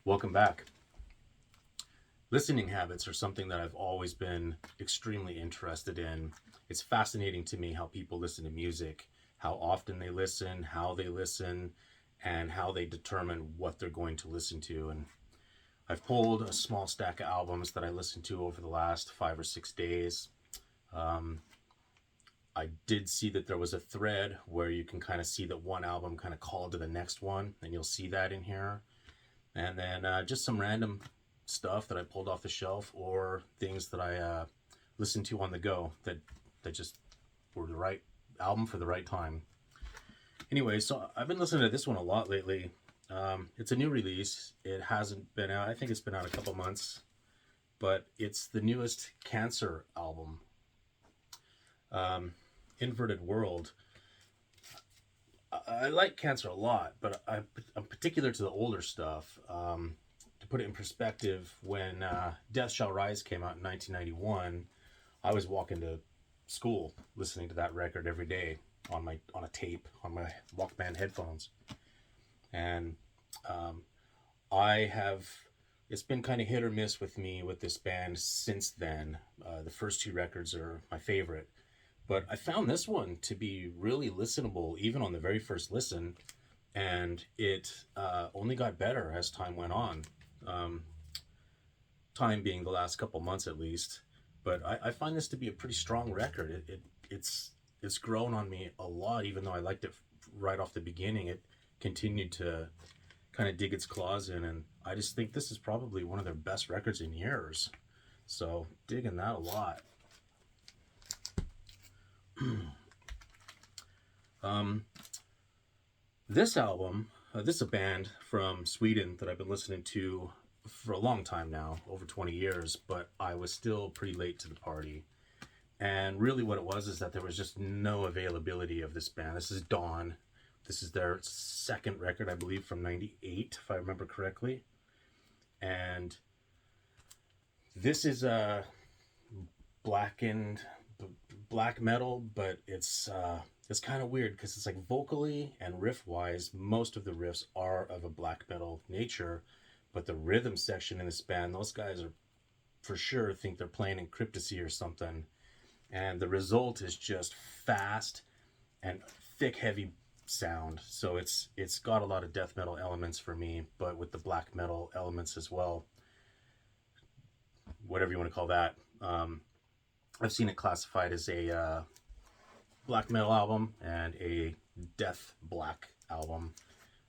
Welcome back. Listening habits are something that I've always been extremely interested in. It's fascinating to me how people listen to music, how often they listen, how they listen, and how they determine what they're going to listen to. And I've pulled a small stack of albums that I listened to over the last 5 or 6 days. Um, I did see that there was a thread where you can kind of see that one album kind of called to the next one, and you'll see that in here. And then just some random stuff that I pulled off the shelf or things that I listened to on the go that just were the right album for the right time. Anyway, so I've been listening to this one a lot lately. It's a new release. It hasn't been out. I think it's been out a couple months, but it's the newest Cancer album, Inverted World. I like Cancer a lot, but I'm particular to the older stuff. To put it in perspective, when Death Shall Rise came out in 1991, I was walking to school listening to that record every day on a tape on my Walkman headphones, and I have it's been kind of hit or miss with me with this band since then. The first two records are my favorite, but I found this one to be really listenable even on the very first listen, and it only got better as time went on. Um, Time being the last couple months at least, but I find this to be a pretty strong record. It's grown on me a lot, even though I liked it right off the beginning. It continued to kind of dig its claws in, and I just think this is probably one of their best records in years. So digging that a lot. um, this album, this is a band from Sweden that I've been listening to for a long time now, over 20 years, but I was still pretty late to the party. And really what it was is that there was just no availability of this band. This is Dawn. This is their second record, I believe, from 98, if I remember correctly. And this is a blackened black metal, but it's kind of weird because it's like vocally and riff wise, most of the riffs are of a black metal nature, but the rhythm section in this band, those guys are for sure think they're playing in Cryptosy or something, and the result is just fast and thick, heavy sound. So it's got a lot of death metal elements for me, but with the black metal elements as well, whatever you want to call that. I've seen it classified as a black metal album and a death black album.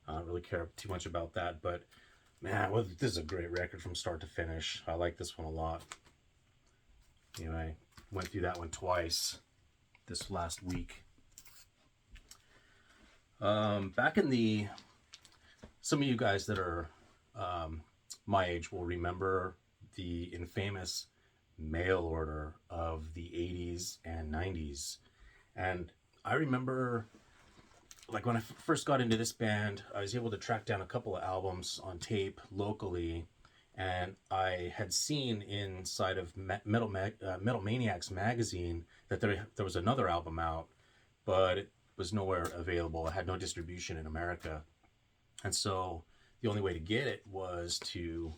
I don't really care too much about that, but man, well, this is a great record from start to finish. I like this one a lot. You know, I went through that one twice this last week. Back in the, some of you guys that are my age will remember the infamous mail order of the 80s and 90s. And I remember, like, when I first got into this band, I was able to track down a couple of albums on tape locally, and I had seen inside of Metal Maniacs magazine that there was another album out, but it was nowhere available. It had no distribution in America, and so the only way to get it was to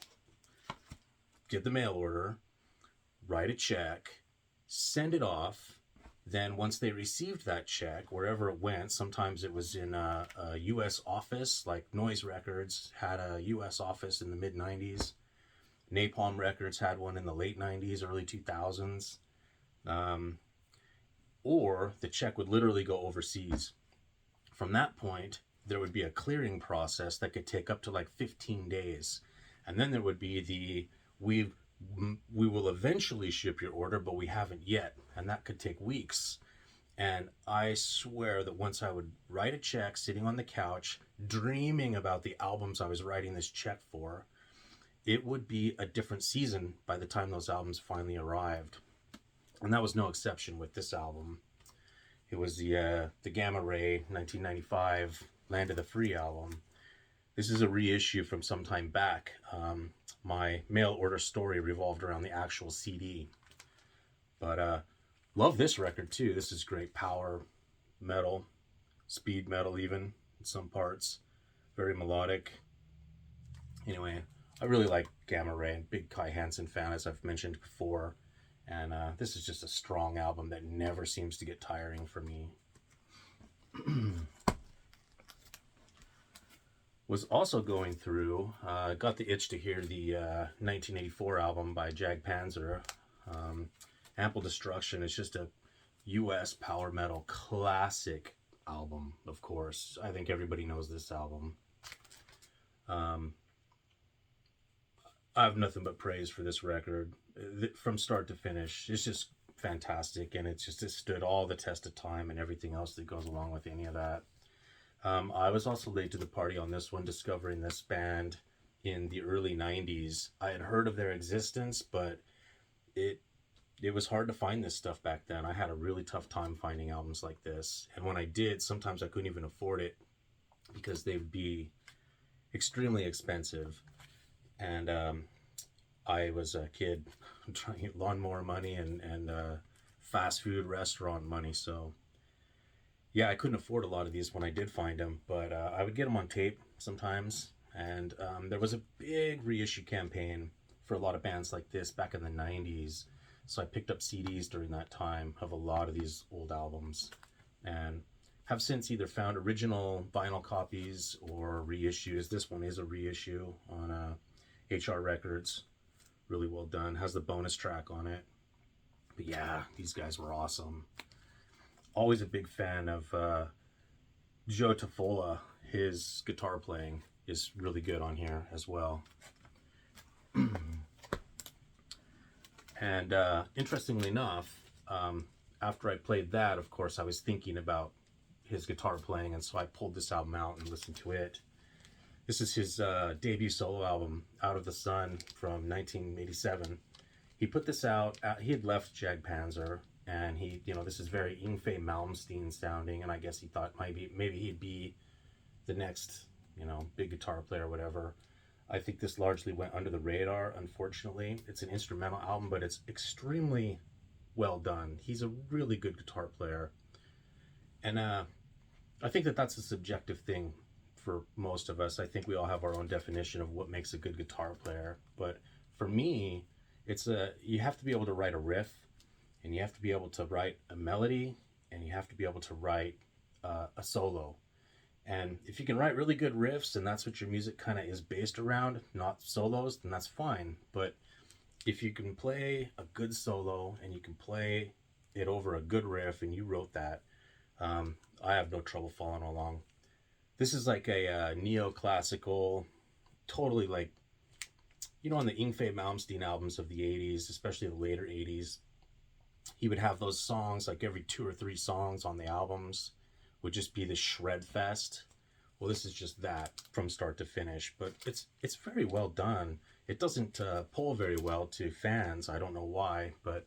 get the mail order, write a check, send it off. Then once they received that check, wherever it went, sometimes it was in a U.S. office, like Noise Records had a U.S. office in the mid-90s. Napalm Records had one in the late 90s, early 2000s. Or the check would literally go overseas. From that point, there would be a clearing process that could take up to like 15 days. And then there would be the, we will eventually ship your order, but we haven't yet, and that could take weeks. And I swear that once I would write a check sitting on the couch dreaming about the albums I was writing this check for, it would be a different season by the time those albums finally arrived. And that was no exception with this album. It was the Gamma Ray 1995 Land of the Free album. This is a reissue from some time back. My mail order story revolved around the actual CD. But love this record too. This is great power metal, speed metal even in some parts. Very melodic. Anyway, I really like Gamma Ray, big Kai Hansen fan, as I've mentioned before. And this is just a strong album that never seems to get tiring for me. Was also going through, got the itch to hear the 1984 album by Jag Panzer. Ample Destruction is just a US power metal classic album, of course. I think everybody knows this album. I have nothing but praise for this record from start to finish. It's just fantastic, and it stood all the test of time and everything else that goes along with any of that. I was also late to the party on this one, discovering this band in the early 90s. I had heard of their existence, but it was hard to find this stuff back then. I had a really tough time finding albums like this, and when I did, sometimes I couldn't even afford it because they'd be extremely expensive. And I was a kid trying to get lawnmower money and fast food restaurant money, so yeah, I couldn't afford a lot of these when I did find them, but I would get them on tape sometimes. And there was a big reissue campaign for a lot of bands like this back in the 90s. So I picked up CDs during that time of a lot of these old albums, and have since either found original vinyl copies or reissues. This one is a reissue on HR Records. Really well done. Has the bonus track on it. But yeah, these guys were awesome. Always a big fan of Joe Tafola. His guitar playing is really good on here as well. And interestingly enough, after I played that, of course, I was thinking about his guitar playing, and so I pulled this album out and listened to it. This is his debut solo album, Out of the Sun, from 1987. He put this out, he had left Jag Panzer, and he, this is very Yngwie Malmsteen sounding, and I guess he thought maybe he'd be the next, big guitar player or whatever. I think this largely went under the radar, unfortunately. It's an instrumental album, but it's extremely well done. He's a really good guitar player. And I think that's a subjective thing for most of us. I think we all have our own definition of what makes a good guitar player. But for me, you have to be able to write a riff, and you have to be able to write a melody, and you have to be able to write a solo. And if you can write really good riffs and that's what your music kind of is based around, not solos, then that's fine. But if you can play a good solo and you can play it over a good riff and you wrote that, I have no trouble following along. This is like a neoclassical, totally like, on the Yngwie Malmsteen albums of the 80s, especially the later 80s, he would have those songs, like every 2 or 3 songs on the albums would just be the shred fest. Well, this is just that from start to finish, but it's very well done. It doesn't pull very well to fans. I don't know why, but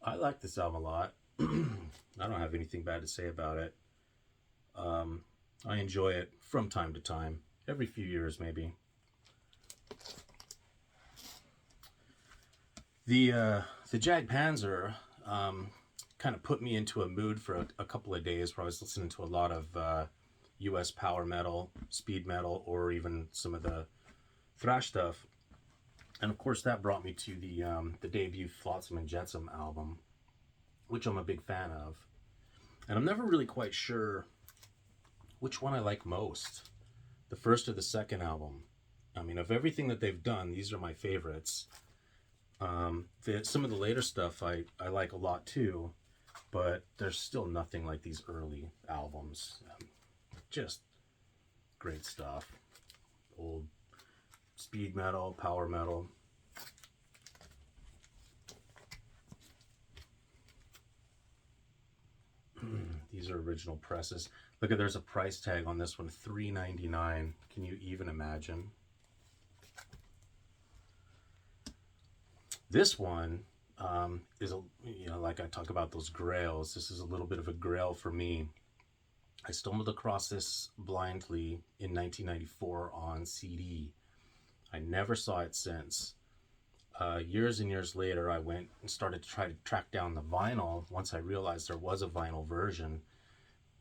I like this album a lot. I don't have anything bad to say about it. I enjoy it from time to time, every few years maybe. The Jag Panzer kind of put me into a mood for a couple of days where I was listening to a lot of US power metal, speed metal, or even some of the thrash stuff. And of course that brought me to the debut Flotsam and Jetsam album, which I'm a big fan of. And I'm never really quite sure which one I like most, the first or the second album. I mean, of everything that they've done, these are my favorites. Some of the later stuff I like a lot too, but there's still nothing like these early albums. Just great stuff. Old speed metal, power metal. These are original presses. Look, there's a price tag on this one, $3.99. Can you even imagine? This one is like I talk about those grails. This is a little bit of a grail for me. I stumbled across this blindly in 1994 on CD. I never saw it since. Years and years later, I went and started to try to track down the vinyl once I realized there was a vinyl version.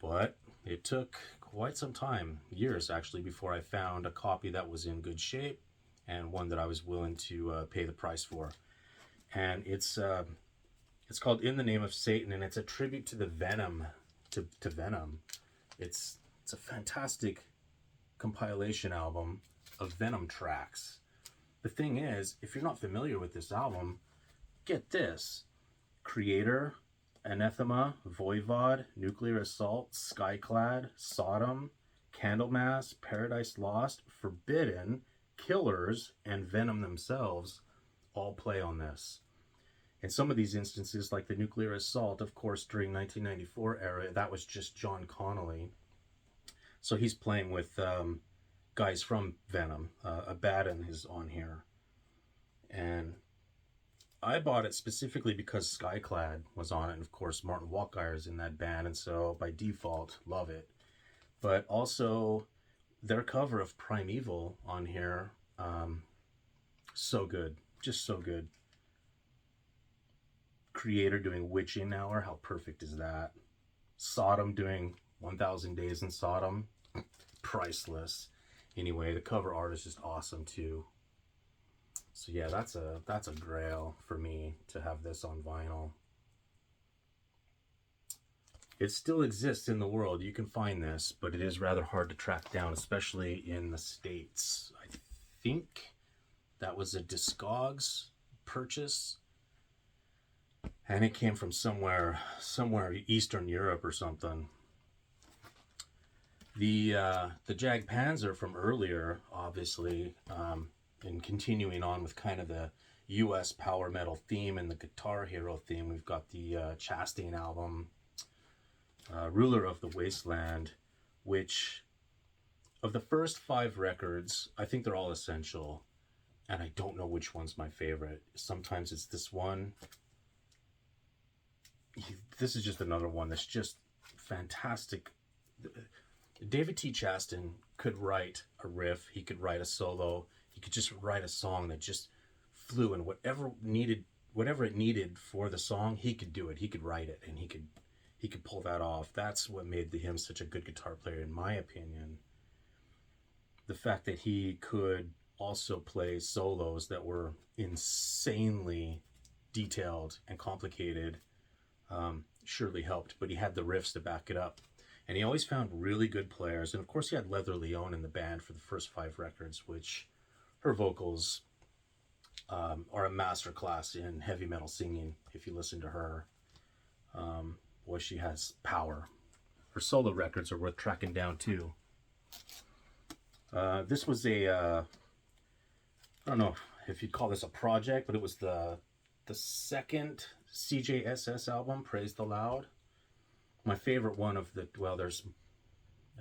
But it took quite some time, years actually, before I found a copy that was in good shape and one that I was willing to pay the price for. And it's called In the Name of Satan, and it's a tribute to the Venom, to Venom. It's a fantastic compilation album of Venom tracks. The thing is, if you're not familiar with this album, get this: Creator, Anathema, Voivod, Nuclear Assault, Skyclad, Sodom, Candlemass, Paradise Lost, Forbidden, Killers, and Venom themselves all play on this. In some of these instances, like the Nuclear Assault, of course, during 1994 era, that was just John Connolly. So he's playing with guys from Venom. Abaddon is on here. And I bought it specifically because Skyclad was on it, and of course Martin Walkeyer's in that band, and so by default, love it. But also, their cover of Primeval on here, so good, just so good. Creator doing Witching Hour, how perfect is that? Sodom doing 1000 Days in Sodom, priceless. Anyway, the cover art is just awesome too. So yeah, that's a grail for me to have this on vinyl. It still exists in the world. You can find this, but it is rather hard to track down, especially in the States. I think that was a Discogs purchase, and it came from somewhere Eastern Europe or something. The Jag Panzer from earlier, obviously, and continuing on with kind of the U.S. power metal theme and the Guitar Hero theme, we've got the Chastain album, Ruler of the Wasteland, which, of the first 5 records, I think they're all essential, and I don't know which one's my favorite. Sometimes it's this one. This is just another one that's just fantastic. David T. Chastain could write a riff, he could write a solo, he could just write a song that just flew, and whatever it needed for the song, he could do it. He could write it, and he could pull that off. That's what made him such a good guitar player, in my opinion. The fact that he could also play solos that were insanely detailed and complicated surely helped, but he had the riffs to back it up. And he always found really good players. And of course, he had Leather Leone in the band for the first 5 records, which her vocals are a masterclass in heavy metal singing. If you listen to her, boy, she has power. Her solo records are worth tracking down too. This was I don't know if you'd call this a project, but it was the second CJSS album, Praise the Loud. My favorite one of the, well, I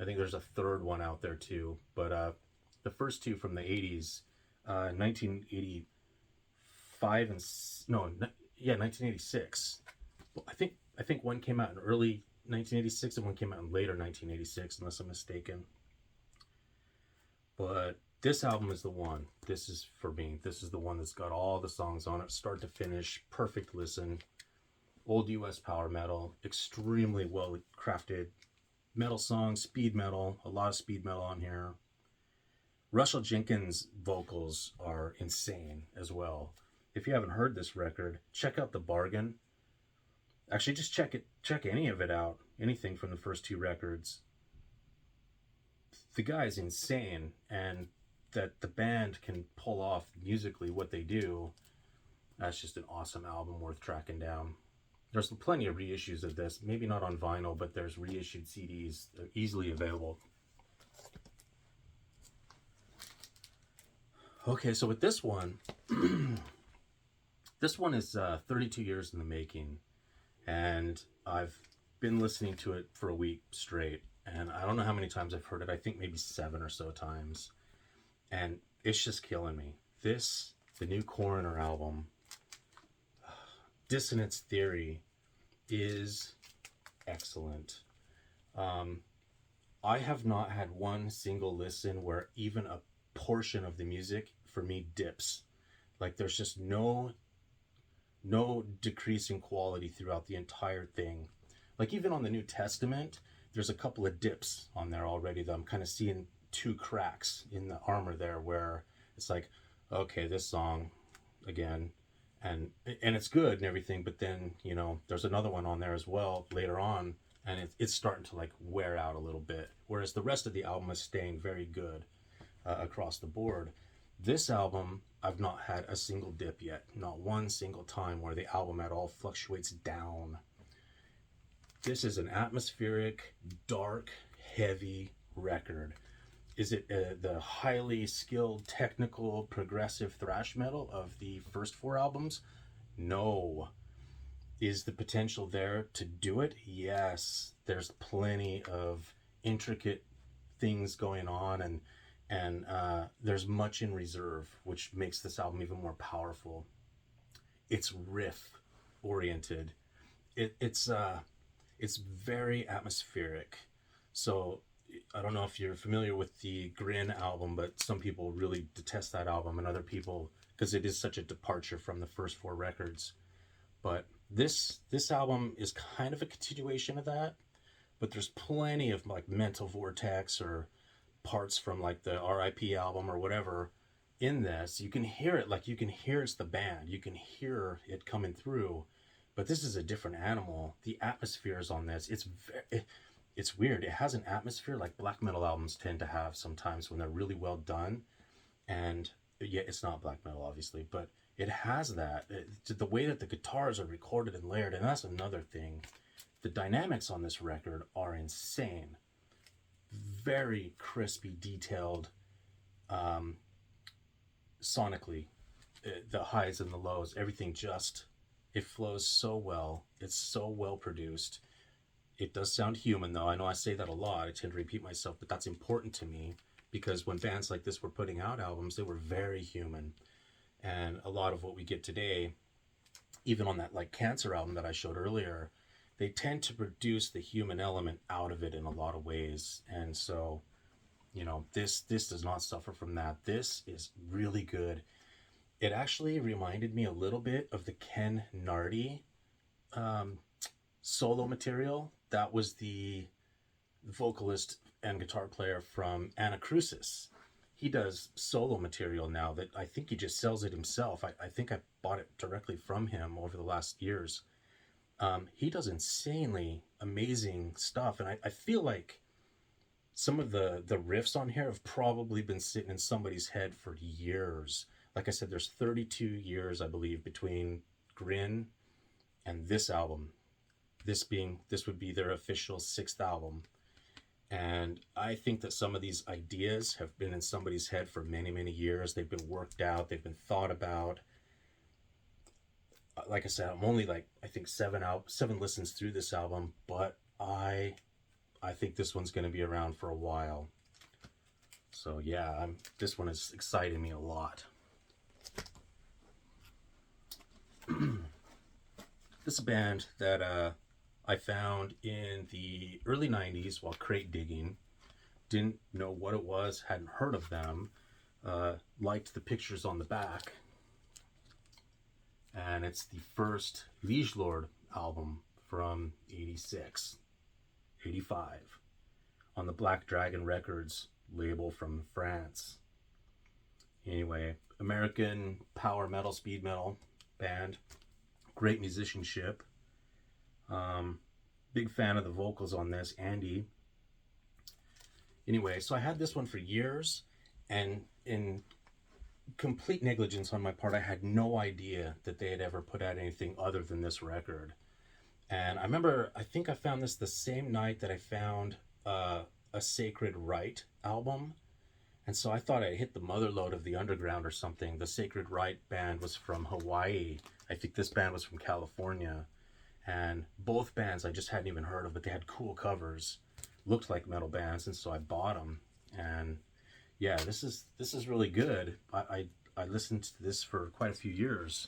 think there's a third one out there too, but the first 2 from the 80s, 1985 and, no, yeah, 1986. I think one came out in early 1986 and one came out in later 1986, unless I'm mistaken. But this album is the one. This is for me. This is the one that's got all the songs on it, start to finish, perfect listen. Old US power metal, extremely well crafted metal songs, speed metal, a lot of speed metal on here. Russell Jenkins' vocals are insane as well. If you haven't heard this record, check out The Bargain. Actually, just check any of it out, anything from the first 2 records. The guy's insane, and that the band can pull off musically what they do, that's just an awesome album worth tracking down. There's plenty of reissues of this, maybe not on vinyl, but there's reissued CDs easily available. Okay, so with this one, this one is 32 years in the making, and I've been listening to it for a week straight, and I don't know how many times I've heard it. I think maybe 7 or so times, and it's just killing me. The new Coroner album, Dissonance Theory, is excellent. I have not had one single listen where even a portion of the music for me dips. Like, there's just no decrease in quality throughout the entire thing. Like, even on the New Testament, there's a couple of dips on there already that I'm kind of seeing 2 cracks in the armor there, where it's like, okay, this song again, and it's good and everything, but then there's another one on there as well later on, and it's starting to like wear out a little bit, whereas the rest of the album is staying very good across the board. This album, I've not had a single dip yet, not one single time where the album at all fluctuates down. This is an atmospheric, dark, heavy record. Is it the highly skilled, technical, progressive thrash metal of the first four albums? No. Is the potential there to do it? Yes. There's plenty of intricate things going on, and there's much in reserve, which makes this album even more powerful. It's riff oriented. It's very atmospheric. So I don't know if you're familiar with the Grin album, but some people really detest that album, and other people, because it is such a departure from the first four records. But this album is kind of a continuation of that, but there's plenty of like Mental Vortex or parts from like the RIP album or whatever in this. You can hear it, like you can hear it's the band. You can hear it coming through, but this is a different animal. The atmospheres on this, it's weird. It has an atmosphere like black metal albums tend to have sometimes when they're really well done. And yeah, it's not black metal obviously, but it has that. The way that the guitars are recorded and layered, and that's another thing. The dynamics on this record are insane. Very crispy, detailed, sonically. The highs and the lows, everything it flows so well. It's so well produced. It does sound human though. I know I say that a lot. I tend to repeat myself, but that's important to me because when bands like this were putting out albums, they were very human. And a lot of what we get today, even on that like Cancer album that I showed earlier, they tend to produce the human element out of it in a lot of ways. And so, this does not suffer from that. This is really good. It actually reminded me a little bit of the Ken Nardi solo material. That was the vocalist and guitar player from Anacrusis. He does solo material now that I think he just sells it himself. I think I bought it directly from him over the last years. He does insanely amazing stuff, and I feel like some of the riffs on here have probably been sitting in somebody's head for years. Like I said, there's 32 years, I believe, between Grin and this album. This would be their official sixth album. And I think that some of these ideas have been in somebody's head for many, many years. They've been worked out. They've been thought about. Like I said, I'm only like, I think seven listens through this album, but I think this one's going to be around for a while. So yeah, this one is exciting me a lot. This is a band that I found in the early 90s while crate digging. Didn't know what it was, hadn't heard of them, liked the pictures on the back. And it's the first Liege Lord album from 86, 85, on the Black Dragon Records label from France. Anyway, American power metal, speed metal band, great musicianship. Big fan of the vocals on this, Andy. Anyway, so I had this one for years, and in complete negligence on my part, I had no idea that they had ever put out anything other than this record. And I remember, I think I found this the same night that I found a Sacred Right album. And so I thought I hit the mother lode of the underground or something. The Sacred Right band was from Hawaii. I think this band was from California. And both bands I just hadn't even heard of, but they had cool covers. Looked like metal bands, and so I bought them. And yeah, this is really good. I listened to this for quite a few years.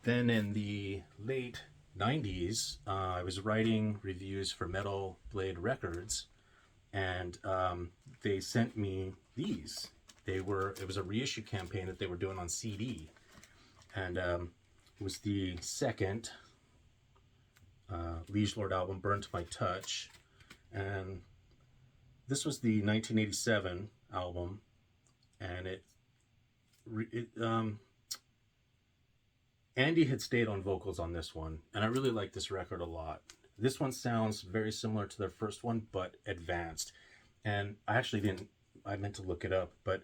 Then in the late 90s, I was writing reviews for Metal Blade Records, and they sent me these. It was a reissue campaign that they were doing on CD, and it was the second Liege Lord album, Burnt to My Touch, and this was the 1987 album, and it Andy had stayed on vocals on this one, and I really like this record a lot. This one sounds very similar to their first one, but advanced. And I actually didn't, I meant to look it up, but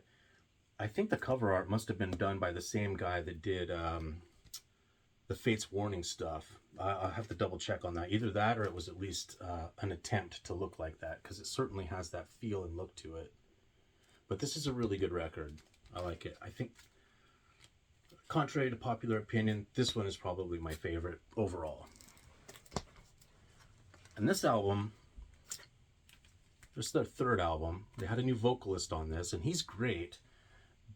I think the cover art must have been done by the same guy that did the Fates Warning stuff. I'll have to double check on that. Either that or it was at least an attempt to look like that, because it certainly has that feel and look to it. But this is a really good record. I like it. I think, contrary to popular opinion, this one is probably my favorite overall. And this album, this is their third album. They had a new vocalist on this, and he's great,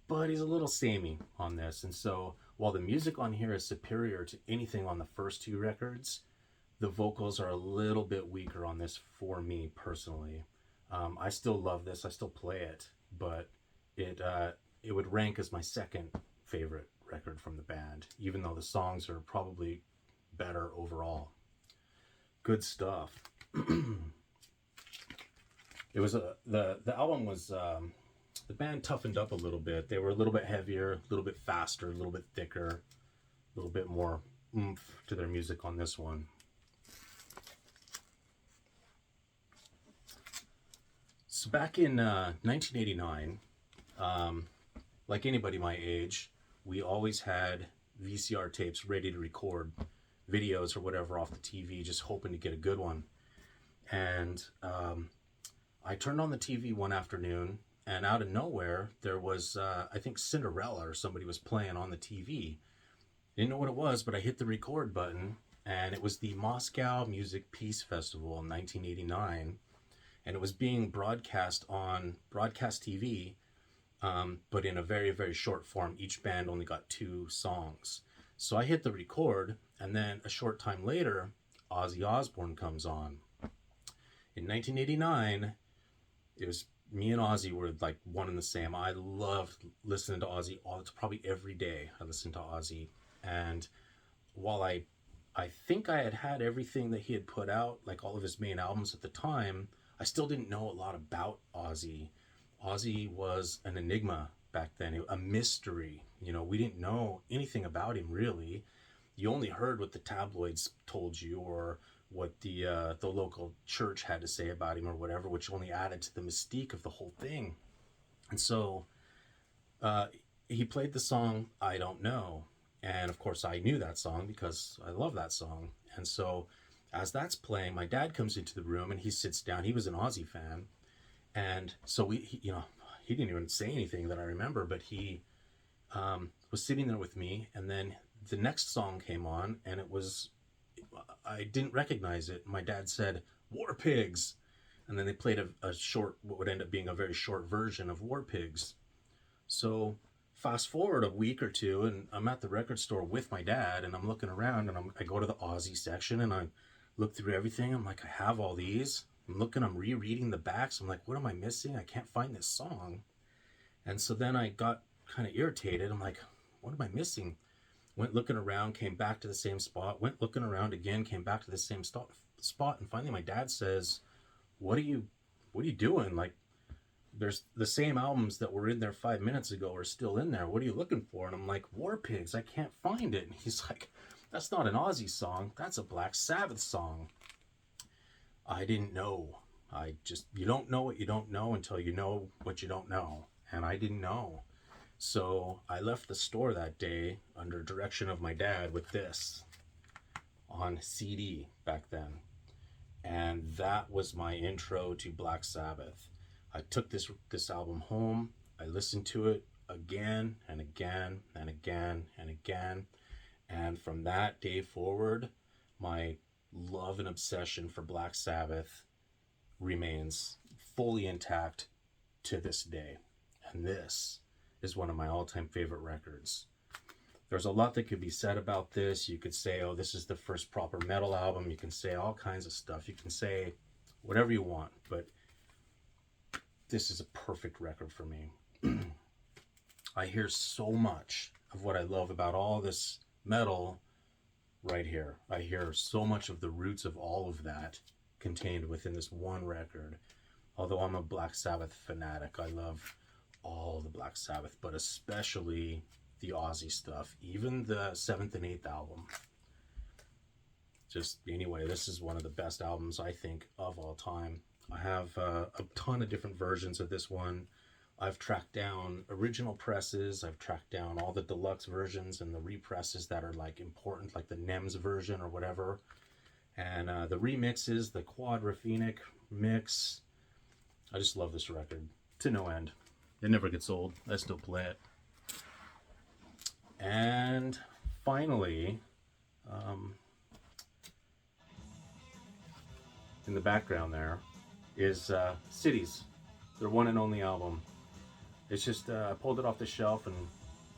but he's a little samey on this. And so while the music on here is superior to anything on the first two records, the vocals are a little bit weaker on this for me personally. I still love this. I still play it, but it would rank as my second favorite record from the band, even though the songs are probably better overall. Good stuff. It was the album was the band toughened up a little bit. They were a little bit heavier, a little bit faster, a little bit thicker, a little bit more oomph to their music on this one. So back in 1989, like anybody my age, we always had VCR tapes ready to record videos or whatever off the TV, just hoping to get a good one. And I turned on the TV one afternoon, and out of nowhere, there was, I think, Cinderella or somebody was playing on the TV. Didn't know what it was, but I hit the record button, and it was the Moscow Music Peace Festival in 1989, and it was being broadcast on broadcast TV, but in a very, very short form. Each band only got 2 songs. So I hit the record, and then a short time later, Ozzy Osbourne comes on. In 1989, it was me and Ozzy were like one and the same. I loved listening to Ozzy probably every day. I listened to Ozzy, and while I think I had everything that he had put out, like all of his main albums at the time, I still didn't know a lot about Ozzy. Ozzy was an enigma back then, a mystery. You know, we didn't know anything about him really. You only heard what the tabloids told you, or what the local church had to say about him or whatever, which only added to the mystique of the whole thing. And so he played the song I Don't Know, and of course I knew that song because I love that song. And so as that's playing, my dad comes into the room and he sits down. He was an Ozzy fan, and so he didn't even say anything that I remember, but he was sitting there with me. And then the next song came on, and I didn't recognize it. My dad said, "War Pigs." And then they played a short, what would end up being a very short version of War Pigs. So fast forward a week or two, and I'm at the record store with my dad, and I'm looking around, and I go to the Ozzy section, and I look through everything. I'm like, I have all these. I'm rereading the backs. I'm like, what am I missing? I can't find this song. And so then I got kind of irritated. I'm like, what am I missing? Went looking around, came back to the same spot, went looking around again, came back to the same spot, and finally my dad says, what are you doing? Like, there's the same albums that were in there 5 minutes ago are still in there. What are you looking for? And I'm like, War Pigs, I can't find it. And he's like, that's not an Ozzy song, that's a Black Sabbath song. I didn't know. You don't know what you don't know until you know what you don't know. And I didn't know. So I left the store that day under direction of my dad with this on CD back then. And that was my intro to Black Sabbath. I took this album home. I listened to it again and again and again and again. And from that day forward, my love and obsession for Black Sabbath remains fully intact to this day. And this is one of my all-time favorite records. There's a lot that could be said about this. You could say, oh, this is the first proper metal album. You can say all kinds of stuff. You can say whatever you want, but this is a perfect record for me. I hear so much of what I love about all this metal right here. I hear so much of the roots of all of that contained within this one record. Although I'm a Black Sabbath fanatic, I love all the Black Sabbath, but especially the Aussie stuff, even the 7th and 8th album. Just anyway, this is one of the best albums I think of all time. I have a ton of different versions of this one. I've tracked down original presses. I've tracked down all the deluxe versions and the represses that are like important, like the NEMS version or whatever. And the remixes, the Quadraphenic mix. I just love this record to no end. It never gets old. I still play it. And finally, in the background there is Cities, their one and only album. It's just, I pulled it off the shelf and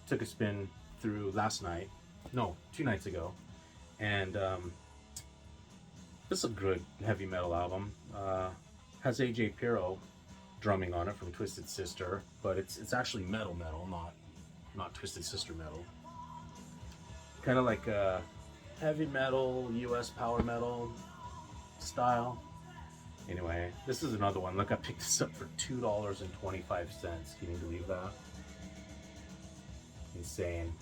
took a spin through last night. No, 2 nights ago. And this is a good heavy metal album. Has AJ Pirro drumming on it from Twisted Sister, but it's actually metal, not Twisted Sister metal. Kind of like heavy metal, US power metal style. Anyway, this is another one. Look, I picked this up for $2.25. Can you believe that? Insane.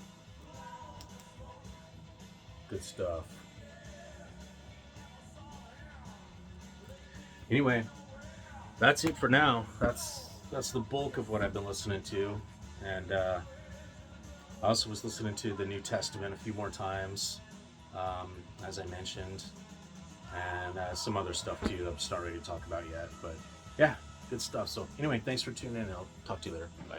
Good stuff. Anyway, that's it for now. That's the bulk of what I've been listening to. And I also was listening to the New Testament a few more times, as I mentioned. And some other stuff too that I'm just not ready to talk about yet. But yeah, good stuff. So anyway, thanks for tuning in. I'll talk to you later. Bye.